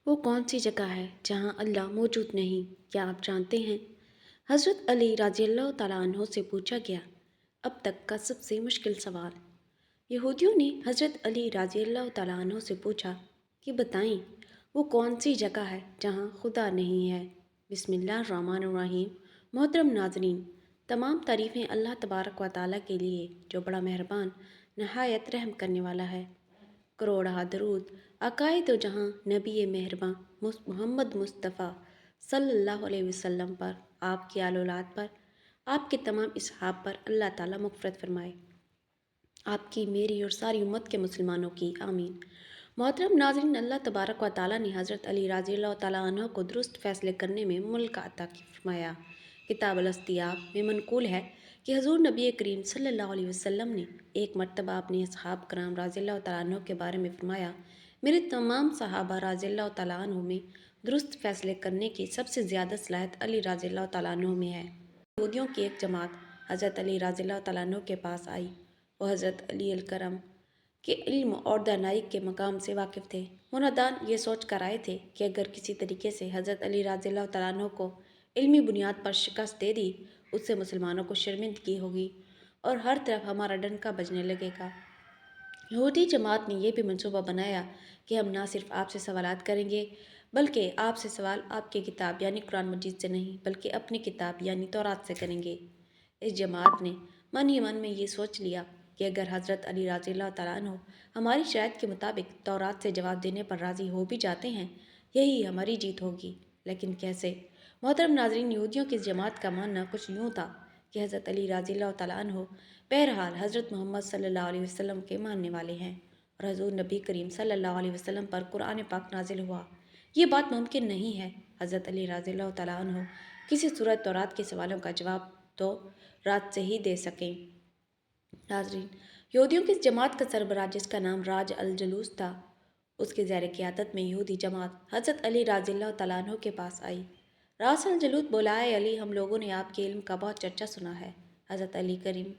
وہ کون سی جگہ ہے جہاں اللہ موجود نہیں؟ کیا آپ جانتے ہیں؟ حضرت علی رضی اللہ تعالیٰ عنہ سے پوچھا گیا اب تک کا سب سے مشکل سوال۔ یہودیوں نے حضرت علی رضی اللہ تعالیٰ عنہ سے پوچھا کہ بتائیں وہ کون سی جگہ ہے جہاں خدا نہیں ہے۔ بسم اللہ الرحمن الرحیم۔ محترم ناظرین، تمام تعریفیں اللہ تبارک و تعالیٰ کے لیے جو بڑا مہربان نہایت رحم کرنے والا ہے۔ کروڑہ درود عقائد و جہاں نبی مہرباں محمد مصطفیٰ صلی اللہ علیہ وسلم پر، آپ کی آل اولاد پر، آپ کے تمام اصحاب پر اللہ تعالیٰ مغفرت فرمائے۔ آپ کی، میری اور ساری امت کے مسلمانوں کی آمین۔ محترم ناظرین، اللہ تبارک و تعالیٰ نے حضرت علی رضی اللہ تعالیٰ عنہ کو درست فیصلے کرنے میں ملک عطا فرمایا۔ کتاب الاستیاب میں منقول ہے کہ حضور نبی کریم صلی اللہ علیہ وسلم نے ایک مرتبہ اپنے اصحاب کرام رضی اللہ تعالیٰ عنہ کے بارے میں فرمایا، میرے تمام صحابہ رضی اللہ تعالیٰ عنہ میں درست فیصلے کرنے کی سب سے زیادہ صلاحیت علی رضی اللہ تعالیٰ عنہ میں ہے۔ یہودیوں کی ایک جماعت حضرت علی رضی اللہ تعالیٰ عنہ کے پاس آئی۔ وہ حضرت علی الکرم کے علم اور دانائی کے مقام سے واقف تھے۔ وہ نادان یہ سوچ کر آئے تھے کہ اگر کسی طریقے سے حضرت علی رضی اللہ تعالیٰ عنہ کو علمی بنیاد پر شکست دے دی، اس سے مسلمانوں کو شرمندگی ہوگی اور ہر طرف ہمارا ڈنکا بجنے لگے گا۔ یہودی جماعت نے یہ بھی منصوبہ بنایا کہ ہم نہ صرف آپ سے سوالات کریں گے بلکہ آپ سے سوال آپ کی کتاب یعنی قرآن مجید سے نہیں بلکہ اپنی کتاب یعنی تورات سے کریں گے۔ اس جماعت نے من ہی من میں یہ سوچ لیا کہ اگر حضرت علی رضی اللہ تعالیٰ عنہ ہماری شرائط کے مطابق تورات سے جواب دینے پر راضی ہو بھی جاتے ہیں، یہی ہماری جیت ہوگی۔ لیکن کیسے؟ محترم ناظرین، یہودیوں کی اس جماعت کا ماننا کچھ یوں تھا کہ حضرت علی رضی اللہ تعالیٰ عنہ بہرحال حضرت محمد صلی اللہ علیہ وسلم کے ماننے والے ہیں اور حضور نبی کریم صلی اللہ علیہ وسلم پر قرآن پاک نازل ہوا۔ یہ بات ممکن نہیں ہے حضرت علی رضی اللہ تعالیٰ عنہ کسی صورت تورات کے سوالوں کا جواب تو رات سے ہی دے سکیں۔ ناظرین، یہودیوں کی اس جماعت کا سربراہ جس کا نام راج الجلوس تھا، اس کے زیر قیادت میں یہودی جماعت حضرت علی رضی اللہ تعالیٰ عنہ کے پاس آئی۔ راس الجلوس بولا، اے علی، ہم لوگوں نے آپ کے علم کا بہت چرچا سنا ہے۔ حضرت علی کریم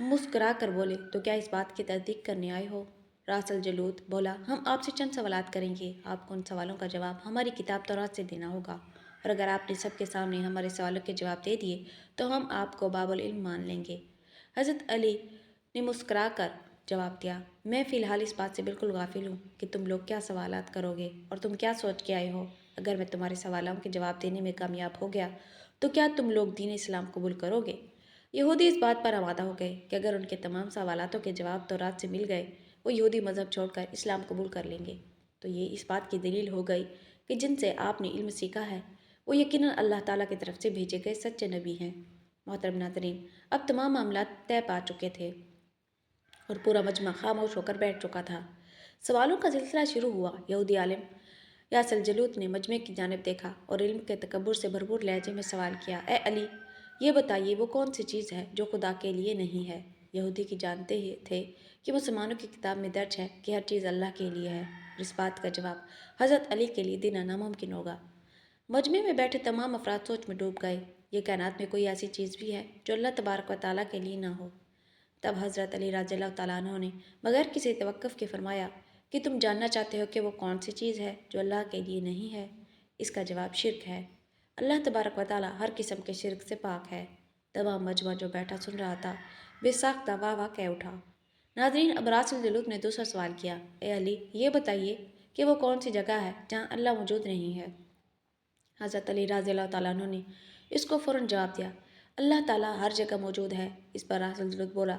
مسکرا کر بولے، تو کیا اس بات کی تصدیق کرنے آئے ہو؟ راس الجلوس بولا، ہم آپ سے چند سوالات کریں گے، آپ کو ان سوالوں کا جواب ہماری کتاب تورات سے دینا ہوگا، اور اگر آپ نے سب کے سامنے ہمارے سوالوں کے جواب دے دیے تو ہم آپ کو باب العلم مان لیں گے۔ حضرت علی نے مسکرا کر جواب دیا، میں فی الحال اس بات سے بالکل غافل ہوں کہ تم لوگ کیا سوالات کرو گے اور تم کیا سوچ کے آئے ہو۔ اگر میں تمہارے سوالوں کے جواب دینے میں کامیاب ہو گیا تو کیا تم لوگ دین اسلام قبول کرو گے؟ یہودی اس بات پر آمادہ ہو گئے کہ اگر ان کے تمام سوالاتوں کے جواب تورات سے مل گئے، وہ یہودی مذہب چھوڑ کر اسلام قبول کر لیں گے۔ تو یہ اس بات کی دلیل ہو گئی کہ جن سے آپ نے علم سیکھا ہے وہ یقیناً اللہ تعالیٰ کی طرف سے بھیجے گئے سچے نبی ہیں۔ محترم ناظرین، اب تمام معاملات طے پا چکے تھے اور پورا مجمع خاموش ہو کر بیٹھ چکا تھا۔ سوالوں کا سلسلہ شروع ہوا۔ یہودی عالم راس الجلوس نے مجمع کی جانب دیکھا اور علم کے تکبر سے بھرپور لہجے میں سوال کیا، اے علی، یہ بتائیے وہ کون سی چیز ہے جو خدا کے لیے نہیں ہے؟ یہودی کی جانتے ہی تھے کہ مسلمانوں کی کتاب میں درج ہے کہ ہر چیز اللہ کے لیے ہے، اور اس بات کا جواب حضرت علی کے لیے دینا ناممکن ہوگا۔ مجمع میں بیٹھے تمام افراد سوچ میں ڈوب گئے۔ یہ کائنات میں کوئی ایسی چیز بھی ہے جو اللہ تبارک و تعالیٰ کے لیے نہ ہو؟ تب حضرت علی رضی اللہ تعالیٰ عنہ نے بغیر کسی توقف کے فرمایا کہ تم جاننا چاہتے ہو کہ وہ کون سی چیز ہے جو اللہ کے لیے نہیں ہے؟ اس کا جواب شرک ہے۔ اللہ تبارک و تعالیٰ ہر قسم کے شرک سے پاک ہے۔ تمام مجمع جو بیٹھا سن رہا تھا بے ساختہ واہ واہ کہہ اٹھا۔ ناظرین، اب راس الجلوس نے دوسرا سوال کیا، اے علی، یہ بتائیے کہ وہ کون سی جگہ ہے جہاں اللہ موجود نہیں ہے؟ حضرت علی رضی اللہ تعالیٰ عنہ نے اس کو فوراً جواب دیا، اللہ تعالیٰ ہر جگہ موجود ہے۔ اس پر راس الجلوس بولا،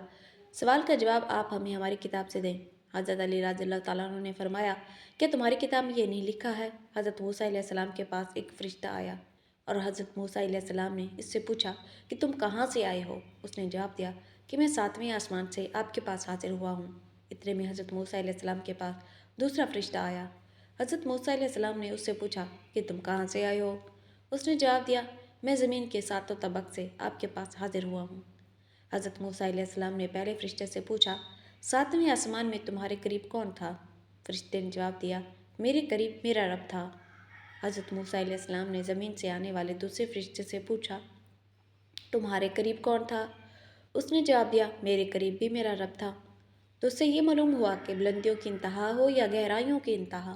سوال کا جواب آپ ہمیں ہماری کتاب سے دیں۔ حضرت علی رضی اللہ تعالیٰ عنہ نے فرمایا، کیا تمہاری کتاب میں یہ نہیں لکھا ہے؟ حضرت موسیٰ علیہ السلام کے پاس ایک فرشتہ آیا اور حضرت موسیٰ علیہ السلام نے اس سے پوچھا کہ تم کہاں سے آئے ہو؟ اس نے جواب دیا کہ میں 7ویں آسمان سے آپ کے پاس حاضر ہوا ہوں۔ اتنے میں حضرت موسیٰ علیہ السلام کے پاس دوسرا فرشتہ آیا۔ حضرت موسیٰ علیہ السلام نے اس سے پوچھا کہ تم کہاں سے آئے ہو؟ اس نے جواب دیا، میں زمین کے 7 طبق سے آپ کے پاس حاضر ہوا ہوں۔ حضرت موسیٰ علیہ السلام نے پہلے فرشتے سے پوچھا، 7ویں آسمان میں تمہارے قریب کون تھا؟ فرشتے نے جواب دیا، میرے قریب میرا رب تھا۔ حضرت موسیٰ علیہ السلام نے زمین سے آنے والے دوسرے فرشتے سے پوچھا، تمہارے قریب کون تھا؟ اس نے جواب دیا، میرے قریب بھی میرا رب تھا۔ تو اس سے یہ معلوم ہوا کہ بلندیوں کی انتہا ہو یا گہرائیوں کی انتہا،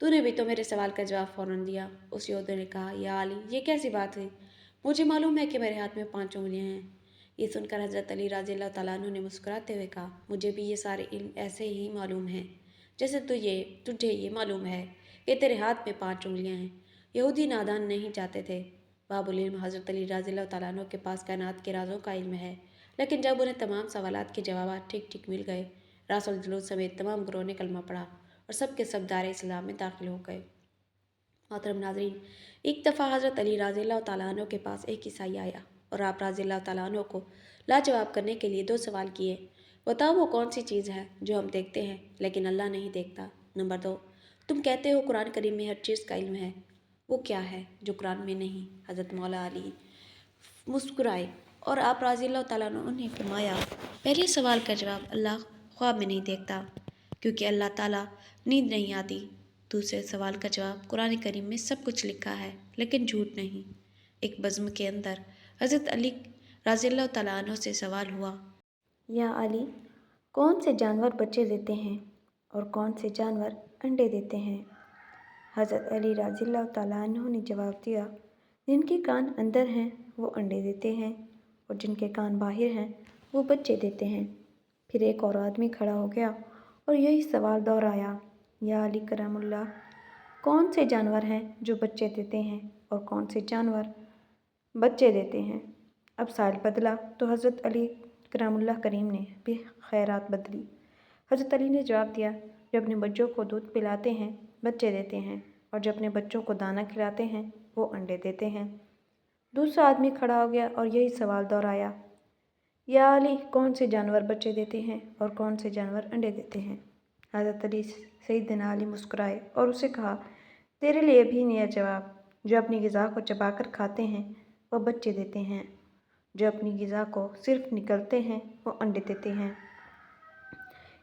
تو نے بھی تو میرے سوال کا جواب فوراً دیا۔ اس یہودی نے کہا، یا علی، یہ کیسی بات ہے؟ مجھے معلوم ہے کہ میرے ہاتھ میں 5 انگلیاں ہیں۔ یہ سن کر حضرت علی رضی اللہ تعالیٰ عنہ نے مسکراتے ہوئے کہا، مجھے بھی یہ سارے علم ایسے ہی معلوم ہیں جیسے تجھے یہ معلوم ہے کہ تیرے ہاتھ میں 5 انگلیاں ہیں۔ یہودی نادان نہیں چاہتے تھے۔ باب العلم حضرت علی رضی اللہ تعالیٰ عنہ کے پاس کائنات کے رازوں کا علم ہے، لیکن جب انہیں تمام سوالات کے جوابات ٹھیک ٹھیک مل گئے، راس الجلود سمیت تمام گروہ نے کلمہ پڑھا اور سب کے سب دار اسلام میں داخل ہو گئے۔ محترم ناظرین، ایک دفعہ حضرت علی رضی اللہ تعالیٰ عنہ کے پاس ایک عیسائی آیا اور آپ رضی اللہ تعالیٰ عنہ کو لاجواب کرنے کے لیے 2 سوال کیے۔ بتاؤ وہ کون سی چیز ہے جو ہم دیکھتے ہیں لیکن اللہ نہیں دیکھتا؟ نمبر 2، تم کہتے ہو قرآن کریم میں ہر چیز کا علم ہے، وہ کیا ہے جو قرآن میں نہیں؟ حضرت مولا علی مسکرائے اور آپ رضی اللہ تعالیٰ عنہ نے فرمایا، پہلے سوال کا جواب، اللہ خواب میں نہیں دیکھتا کیونکہ اللہ تعالیٰ نیند نہیں آتی۔ دوسرے سوال کا جواب، قرآن کریم میں سب کچھ لکھا ہے لیکن جھوٹ نہیں۔ ایک بزم کے اندر حضرت علی رضی اللہ تعالیٰ عنہ سے سوال ہوا، یا علی، کون سے جانور بچے دیتے ہیں اور کون سے جانور انڈے دیتے ہیں؟ حضرت علی رضی اللہ تعالیٰ عنہ نے جواب دیا، جن کے کان اندر ہیں وہ انڈے دیتے ہیں اور جن کے کان باہر ہیں وہ بچے دیتے ہیں۔ پھر ایک اور آدمی کھڑا ہو گیا اور یہی سوال دہرایا، یا علی کرم اللہ، کون سے جانور ہیں جو بچے دیتے ہیں اور کون سے جانور بچے دیتے ہیں؟ اب سائل بدلا تو حضرت علی کرم اللہ کریم نے بھی خیرات بدلی۔ حضرت علی نے جواب دیا، جو اپنے بچوں کو دودھ پلاتے ہیں بچے دیتے ہیں اور جو اپنے بچوں کو دانہ کھلاتے ہیں وہ انڈے دیتے ہیں۔ دوسرا آدمی کھڑا ہو گیا اور یہی سوال دہرایا، یا علی، کون سے جانور بچے دیتے ہیں اور کون سے جانور انڈے دیتے ہیں؟ حضرت علی سیدنا علی مسکرائے اور اسے کہا، تیرے لیے بھی نیا جواب، جو اپنی غذا کو چبا کر کھاتے ہیں وہ بچے دیتے ہیں، جو اپنی غذا کو صرف نگلتے ہیں وہ انڈے دیتے ہیں۔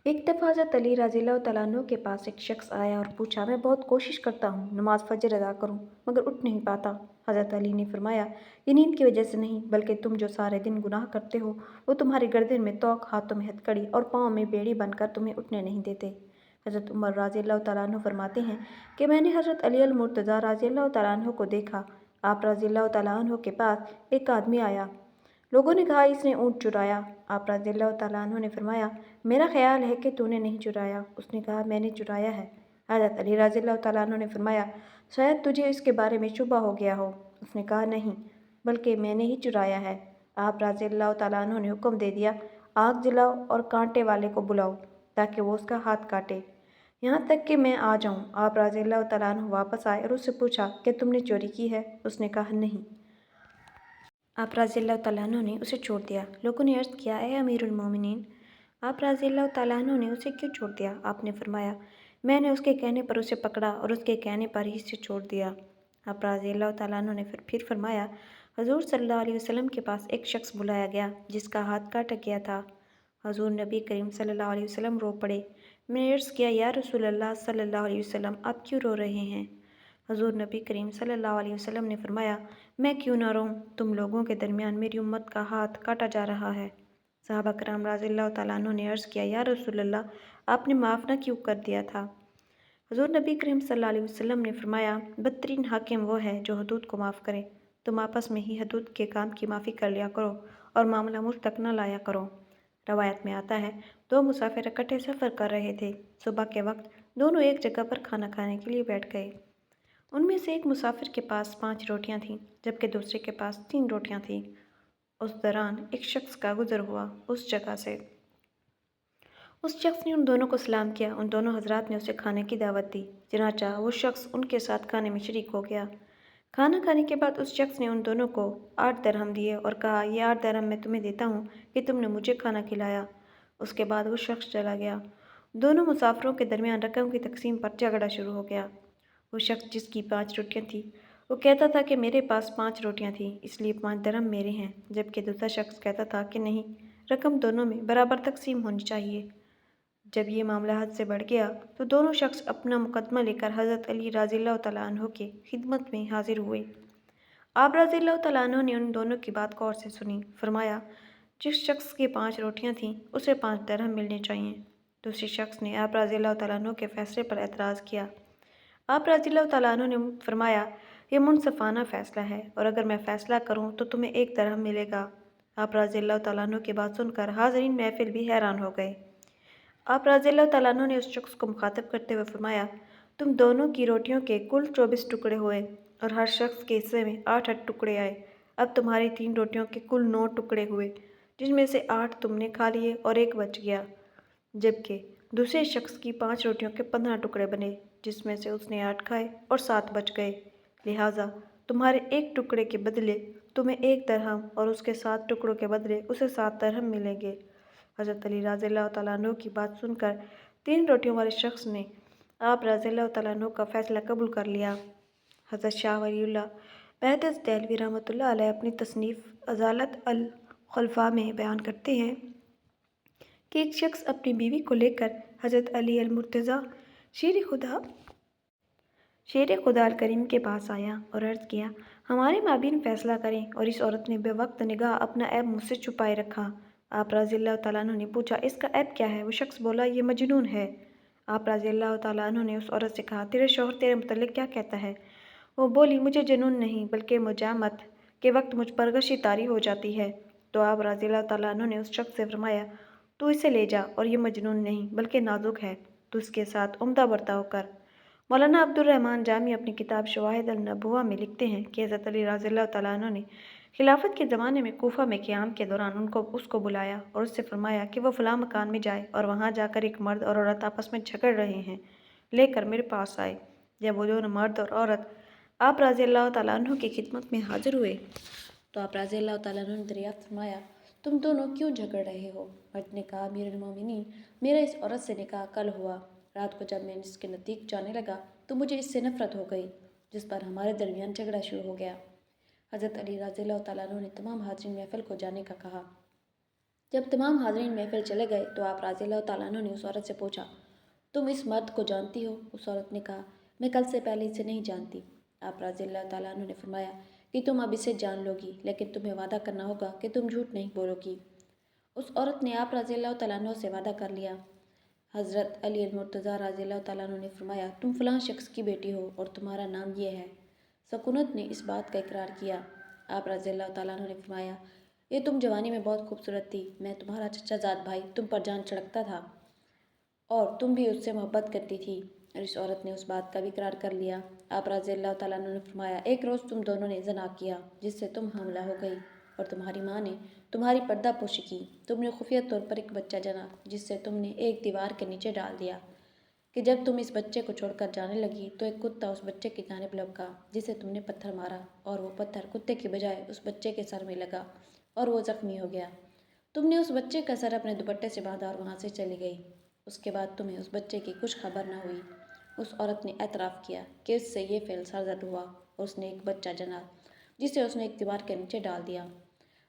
ایک دفعہ حضرت علی رضی اللہ تعالیٰ عنہ کے پاس ایک شخص آیا اور پوچھا، میں بہت کوشش کرتا ہوں نماز فجر ادا کروں مگر اٹھ نہیں پاتا۔ حضرت علی نے فرمایا، یہ نیند کی وجہ سے نہیں بلکہ تم جو سارے دن گناہ کرتے ہو وہ تمہاری گردن میں توق، ہاتھوں میں ہتھکڑی اور پاؤں میں بیڑی بن کر تمہیں اٹھنے نہیں دیتے۔ حضرت عمر رضی اللہ تعالیٰ عنہ فرماتے ہیں کہ میں نے حضرت علی المرتضیٰ رضی اللہ تعالیٰ عنہ کو دیکھا۔ آپ رضی اللہ تعالیٰ عنہ کے پاس ایک آدمی آیا۔ لوگوں نے کہا، اس نے اونٹ چرایا۔ آپ رضی اللہ تعالیٰ عنہ نے فرمایا، میرا خیال ہے کہ تو نے نہیں چرایا۔ اس نے کہا، میں نے چرایا ہے۔ حضرت علی رضی اللہ تعالیٰ عنہ نے فرمایا، شاید تجھے اس کے بارے میں شبہ ہو گیا ہو۔ اس نے کہا، نہیں، بلکہ میں نے ہی چرایا ہے۔ آپ رضی اللہ تعالیٰ عنہ نے حکم دے دیا، آگ جلاؤ اور کانٹے والے کو بلاؤ تاکہ وہ اس کا ہاتھ کاٹے یہاں تک کہ میں آ جاؤں۔ آپ رضی اللہ تعالیٰ عنہ واپس آئے اور اس سے پوچھا کہ تم نے چوری کی ہے؟ اس نے کہا، نہیں۔ آپ رضی اللہ تعالیٰ عنہ نے اسے چھوڑ دیا۔ لوگوں نے عرض کیا، اے امیر المومنین، آپ رضی اللہ تعالیٰ عنہ نے اسے کیوں چھوڑ دیا؟ آپ نے فرمایا، میں نے اس کے کہنے پر اسے پکڑا اور اس کے کہنے پر ہی اسے چھوڑ دیا۔ آپ رضی اللہ تعالیٰ عنہ نے پھر فرمایا، حضور صلی اللہ علیہ وسلم کے پاس ایک شخص بلایا گیا جس کا ہاتھ کاٹا گیا تھا۔ حضور نبی کریم صلی اللہ علیہ وسلم رو پڑے۔ میں نے عرض کیا، یا رسول اللہ صلی اللہ علیہ وسلم، آپ کیوں رو رہے ہیں؟ حضور نبی کریم صلی اللہ علیہ وسلم نے فرمایا، میں کیوں نہ روں، تم لوگوں کے درمیان میری امت کا ہاتھ کاٹا جا رہا ہے۔ صحابہ کرام رضی اللہ تعالیٰ عنہ نے عرض کیا، یا رسول اللہ، آپ نے معاف نہ کیوں کر دیا تھا؟ حضور نبی کریم صلی اللہ علیہ وسلم نے فرمایا، بدترین حاکم وہ ہے جو حدود کو معاف کرے۔ تم آپس میں ہی حدود کے کام کی معافی کر لیا کرو اور معاملہ مجھ تک نہ لایا کرو۔ روایت میں آتا ہے، 2 مسافر اکٹھے سفر کر رہے تھے۔ صبح کے وقت دونوں ایک جگہ پر کھانا کھانے کے لیے بیٹھ گئے۔ ان میں سے ایک مسافر کے پاس 5 روٹیاں تھیں جبکہ دوسرے کے پاس 3 روٹیاں تھیں۔ اس دوران ایک شخص کا گزر ہوا اس جگہ سے۔ اس شخص نے ان دونوں کو سلام کیا۔ ان دونوں حضرات نے اسے کھانے کی دعوت دی، چنانچہ وہ شخص ان کے ساتھ کھانے میں شریک ہو گیا۔ کھانا کھانے کے بعد اس شخص نے ان دونوں کو 8 درہم دیے اور کہا، یہ 8 درہم میں تمہیں دیتا ہوں کہ تم نے مجھے کھانا کھلایا۔ اس کے بعد وہ شخص چلا گیا۔ دونوں مسافروں کے درمیان رقم کی تقسیم پر جھگڑا شروع ہو گیا۔ وہ شخص جس کی 5 روٹیاں تھیں وہ کہتا تھا کہ میرے پاس 5 روٹیاں تھیں اس لیے 5 درہم میرے ہیں، جبکہ دوسرا شخص کہتا تھا کہ نہیں، رقم دونوں میں برابر تقسیم ہونی چاہیے۔ جب یہ معاملہ حد سے بڑھ گیا تو دونوں شخص اپنا مقدمہ لے کر حضرت علی رضی اللہ تعالیٰ عنہ کی خدمت میں حاضر ہوئے۔ آپ رضی اللہ تعالیٰ عنہ نے ان دونوں کی بات غور سے سنی۔ فرمایا، جس شخص کی 5 روٹیاں تھیں اسے 5 درہم ملنے چاہیے۔ دوسرے شخص نے آپ رضی اللہ تعالیٰ عنہ کے فیصلے پر اعتراض کیا۔ آپ رضی اللہ تعالیٰ عنہ نے فرمایا، یہ منصفانہ فیصلہ ہے اور اگر میں فیصلہ کروں تو تمہیں ایک درہم ملے گا۔ آپ رضی اللہ تعالیٰ عنہ کی بات سن کر حاضرین محفل بھی حیران ہو گئے۔ آپ رضی اللہ تعالیٰ عنہ نے اس شخص کو مخاطب کرتے ہوئے فرمایا، تم دونوں کی روٹیوں کے کل 24 ٹکڑے ہوئے اور ہر شخص کے حصے میں 8 ٹکڑے آئے۔ اب تمہاری 3 روٹیوں کے کل 9 ٹکڑے ہوئے، جن میں سے 8 تم نے کھا لیے اور ایک بچ گیا، جبکہ دوسرے شخص کی 5 روٹیوں کے 15 ٹکڑے بنے، جس میں سے اس نے 8 کھائے اور 7 بچ گئے۔ لہٰذا تمہارے ایک ٹکڑے کے بدلے تمہیں 1 درہم اور اس کے 7 ٹکڑوں کے بدلے اسے 7 درہم ملیں گے۔ حضرت علی رضی اللہ تعالیٰ عنہ کی بات سن کر 3 روٹیوں والے شخص نے آپ رضی اللہ تعالیٰ عنہ کا فیصلہ قبول کر لیا۔ حضرت شاہ ولی اللہ بہدست دہلوی رحمۃ اللہ علیہ اپنی تصنیف ازالت الخلفاء میں بیان کرتے ہیں کہ ایک شخص اپنی بیوی کو لے کر حضرت علی المرتضیٰ شیر خدا الکریم کے پاس آیا اور عرض کیا، ہمارے مابین فیصلہ کریں، اور اس عورت نے بے وقت نگاہ اپنا عیب مجھ سے چھپائے رکھا۔ آپ رضی اللہ تعالیٰ عنہ نے پوچھا، اس کا عیب کیا ہے؟ وہ شخص بولا، یہ مجنون ہے۔ آپ رضی اللہ تعالیٰ عنہ نے اس عورت سے کہا، تیرے شوہر تیرے متعلق کیا کہتا ہے؟ وہ بولی، مجھے جنون نہیں بلکہ مجامت کے وقت مجھ پر غشی طاری ہو جاتی ہے۔ تو آپ رضی اللہ تعالیٰ عنہ نے اس شخص سے فرمایا، تو اسے لے جا، اور یہ مجنون نہیں بلکہ نازک ہے، تو اس کے ساتھ عمدہ برتاؤ کر۔ مولانا عبد الرحمن جامی اپنی کتاب شواہد النبوہ میں لکھتے ہیں کہ حضرت علی رضی اللہ تعالیٰ عنہ نے خلافت کے زمانے میں کوفہ میں قیام کے دوران اس کو بلایا اور اس سے فرمایا کہ وہ فلاں مکان میں جائے اور وہاں جا کر ایک مرد اور عورت آپس میں جھگڑ رہے ہیں لے کر میرے پاس آئے۔ جب وہ دونوں مرد اور عورت آپ رضی اللہ تعالیٰ عنہ کی خدمت میں حاضر ہوئے تو آپ رضی اللہ تعالیٰ عنہ نے دریافت فرمایا، تم دونوں کیوں جھگڑ رہے ہو؟ مرد نے کہا، امیر المومنین، میرا اس عورت سے نکاح کل ہوا، رات کو جب میں اس کے نزدیک جانے لگا تو مجھے اس سے نفرت ہو گئی، جس پر ہمارے درمیان جھگڑا شروع ہو گیا۔ حضرت علی رضی اللہ تعالیٰ عنہ نے تمام حاضرین محفل کو جانے کا کہا۔ جب تمام حاضرین محفل چلے گئے تو آپ رضی اللہ تعالیٰ عنہ نے اس عورت سے پوچھا، تم اس مرد کو جانتی ہو؟ اس عورت نے کہا، میں کل سے پہلے اسے نہیں جانتی۔ آپ رضی اللہ تعالیٰ عنہ نے فرمایا کہ تم اب اسے جان لو گی، لیکن تمہیں وعدہ کرنا ہوگا کہ تم جھوٹ نہیں بولو گی۔ اس عورت نے آپ رضی اللہ تعالیٰ عنہ سے وعدہ کر لیا۔ حضرت علی المرتضیٰ رضی اللہ تعالیٰ عنہ نے فرمایا، تم فلاں شخص کی بیٹی ہو اور تمہارا نام یہ ہے۔ سکونت نے اس بات کا اقرار کیا۔ آپ رضی اللہ تعالیٰ عنہ نے فرمایا، یہ تم جوانی میں بہت خوبصورت تھی، میں تمہارا چچا زاد بھائی تم پر جان چڑھتا تھا اور تم بھی اس سے محبت کرتی تھی، اور اس عورت نے اس بات کا بھی اقرار کر لیا۔ آپ رضی اللہ تعالیٰ عنہ نے فرمایا، ایک روز تم دونوں نے زنا کیا جس سے تم حاملہ ہو گئی، اور تمہاری ماں نے تمہاری پردہ پوشی کی، تم نے خفیہ طور پر ایک بچہ جنا جس سے تم نے ایک دیوار کے نیچے ڈال دیا کہ جب تم اس بچے کو چھوڑ کر جانے لگی تو ایک کتا اس بچے کی جانب لپکا جسے تم نے پتھر مارا، اور وہ پتھر کتے کی بجائے اس بچے کے سر میں لگا اور وہ زخمی ہو گیا۔ تم نے اس بچے کا سر اپنے دوپٹے سے باندھا اور وہاں سے چلی گئی۔ اس کے بعد تمہیں اس بچے کی کچھ خبر نہ ہوئی۔ اس عورت نے اعتراف کیا کہ اس سے یہ فعل سرزد ہوا اور اس نے ایک بچہ جنا جسے اس نے ایک دیوار کے نیچے ڈال دیا۔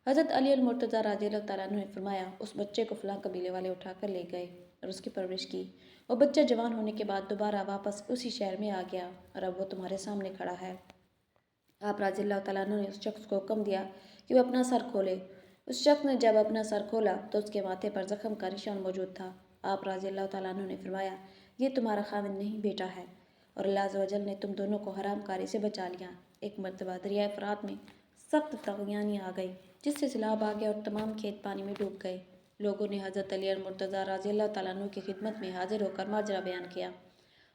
حضرت علی المرتضیٰ رضی اللہ تعالیٰ عنہ نے فرمایا، اس بچے کو فلاں قبیلے والے اٹھا کر لے گئے اور اس کی پرورش کی۔ وہ بچہ جوان ہونے کے بعد دوبارہ واپس اسی شہر میں آ گیا اور اب وہ تمہارے سامنے کھڑا ہے۔ آپ رضی اللہ تعالیٰ عنہ نے اس شخص کو حکم دیا کہ وہ اپنا سر کھولے۔ اس شخص نے جب اپنا سر کھولا تو اس کے ماتھے پر زخم کا نشان موجود تھا۔ آپ رضی اللہ تعالیٰ عنہ نے فرمایا، یہ تمہارا خاوند نہیں بیٹا ہے، اور اللہ عز و جل نے تم دونوں کو حرام کاری سے بچا لیا۔ ایک مرتبہ دریائے فرات میں سخت طغیانی آ گئی جس سے سیلاب آ گیا اور تمام کھیت پانی میں ڈوب گئے۔ لوگوں نے حضرت علی المرتضیٰ رضی اللہ تعالیٰ عنہ کی خدمت میں حاضر ہو کر ماجرا بیان کیا،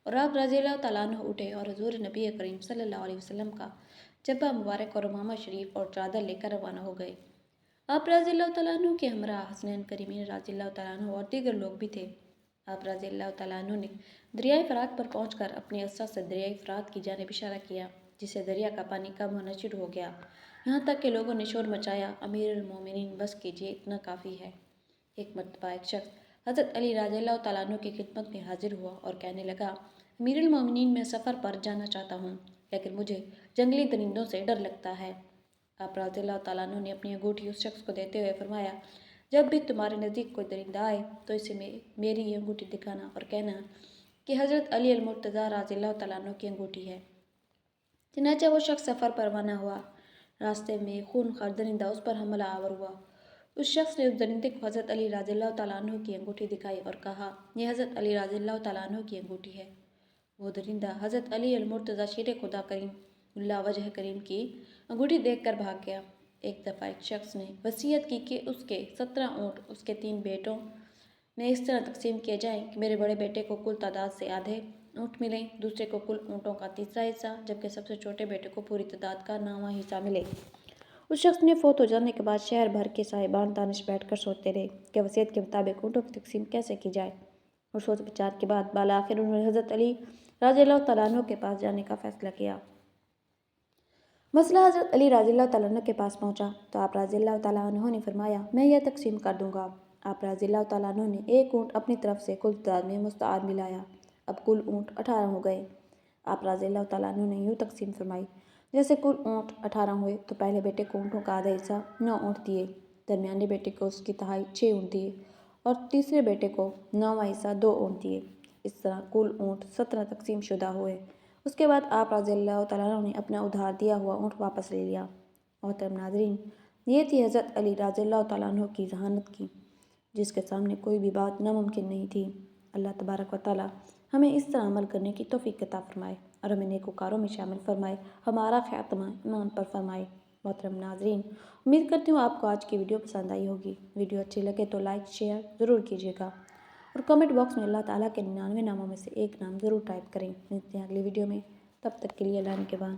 اور آپ رضی اللہ تعالیٰ عنہ اٹھے اور حضور نبی کریم صلی اللہ علیہ وسلم کا جبہ مبارک اور امامہ شریف اور چادر لے کر روانہ ہو گئے۔ آپ رضی اللہ تعالیٰ عنہ کے ہمراہ حسنین کریمین رضی اللہ تعالیٰ عنہ اور دیگر لوگ بھی تھے۔ آپ رضی اللہ تعالیٰ عنہ نے دریائے فرات پر پہنچ کر اپنے عصا سے دریائے فرات کی جانب اشارہ کیا، جس سے دریا کا پانی کم ہونا شروع ہو گیا، یہاں تک کہ لوگوں نے شور مچایا، امیر المومنین بس کیجیے، اتنا کافی ہے۔ ایک مرتبہ ایک شخص حضرت علی رضی اللہ تعالیٰ عنہ کی خدمت میں حاضر ہوا اور کہنے لگا، امیر المومنین، میں سفر پر جانا چاہتا ہوں لیکن مجھے جنگلی درندوں سے ڈر لگتا ہے۔ آپ رضی اللہ تعالیٰ عنہ نے اپنی انگوٹھی اس شخص کو دیتے ہوئے فرمایا، جب بھی تمہارے نزدیک کوئی درندہ آئے تو اسے میری یہ انگوٹھی دکھانا اور کہنا کہ حضرت علی المرتضیٰ رضی اللہ تعالیٰ عنہ کی انگوٹھی ہے۔ چنانچہ وہ شخص سفر پر روانہ ہوا۔ راستے میں خونخوار درندہ اس پر حملہ آور ہوا۔ اس شخص نے اس درندے کو حضرت علی رضی اللہ تعالیٰ عنہ کی انگوٹھی دکھائی اور کہا، یہ حضرت علی رضی اللہ تعالیٰ عنہ کی انگوٹھی ہے۔ وہ درندہ حضرت علی المرتضیٰ شیر خدا کریم اللہ وجہ کریم کی انگوٹھی دیکھ کر بھاگ گیا۔ ایک دفعہ ایک شخص نے وصیت کی کہ اس کے 17 اونٹ اس کے 3 بیٹوں میں اس طرح تقسیم کیے جائیں کہ میرے بڑے بیٹے کو کل تعداد سے آدھے اونٹ ملیں، دوسرے کو کل اونٹوں کا تیسرا حصہ، جبکہ سب سے چھوٹے بیٹے کو پوری تعداد کا 9واں حصہ ملے۔ اس شخص نے فوت ہو جانے کے بعد شہر بھر کے صاحبان دانش بیٹھ کر سوچتے رہے کہ وصیت کے مطابق اونٹوں کی تقسیم کیسے کی جائے، اور سوچ بچار کے بعد بالآخر انہوں نے حضرت علی رضی اللہ تعالیٰ عنہ کے پاس جانے کا فیصلہ کیا۔ مسئلہ حضرت علی رضی اللہ تعالیٰ عنہ کے پاس پہنچا تو آپ رضی اللہ تعالیٰ عنہ نے فرمایا میں یہ تقسیم کر دوں گا۔ آپ رضی اللہ تعالیٰ عنہ نے ایک اونٹ اپنی طرف سے کل تعداد میں مستعار ملایا، اب کل اونٹ 18 ہو گئے۔ آپ رضی اللہ تعالیٰ عنہ نے یوں تقسیم فرمائی، جیسے کل اونٹ 18 ہوئے تو پہلے بیٹے کو اونٹوں کا آدھا حصہ 9 اونٹ دیے، درمیانے بیٹے کو اس کی تہائی 6 اونٹ دیے، اور تیسرے بیٹے کو 9واں حصہ 2 اونٹ دیے۔ اس طرح کل اونٹ 17 تقسیم شدہ ہوئے۔ اس کے بعد آپ رضی اللہ تعالیٰ عنہ نے اپنا ادھار دیا ہوا اونٹ واپس لے لیا۔ محترم ناظرین، یہ تھی حضرت علی رضی اللہ تعالیٰ عنہ کی ذہانت کی، جس کے سامنے کوئی بھی بات ناممکن نہیں تھی۔ اللہ تبارک و تعالیٰ ہمیں اس طرح عمل کرنے کی توفیق عطا فرمائے اور ہمیں نیکوکاروں میں شامل فرمائے، ہمارا خاتمہ ایمان پر فرمائے۔ محترم ناظرین، امید کرتی ہوں آپ کو آج کی ویڈیو پسند آئی ہوگی۔ ویڈیو اچھی لگے تو لائک شیئر ضرور کیجیے گا، اور کمنٹ باکس میں اللہ تعالیٰ کے 99 ناموں میں سے ایک نام ضرور ٹائپ کریں۔ ملتے ہیں اگلی ویڈیو میں، تب تک کے لیے اللہ نگہبان۔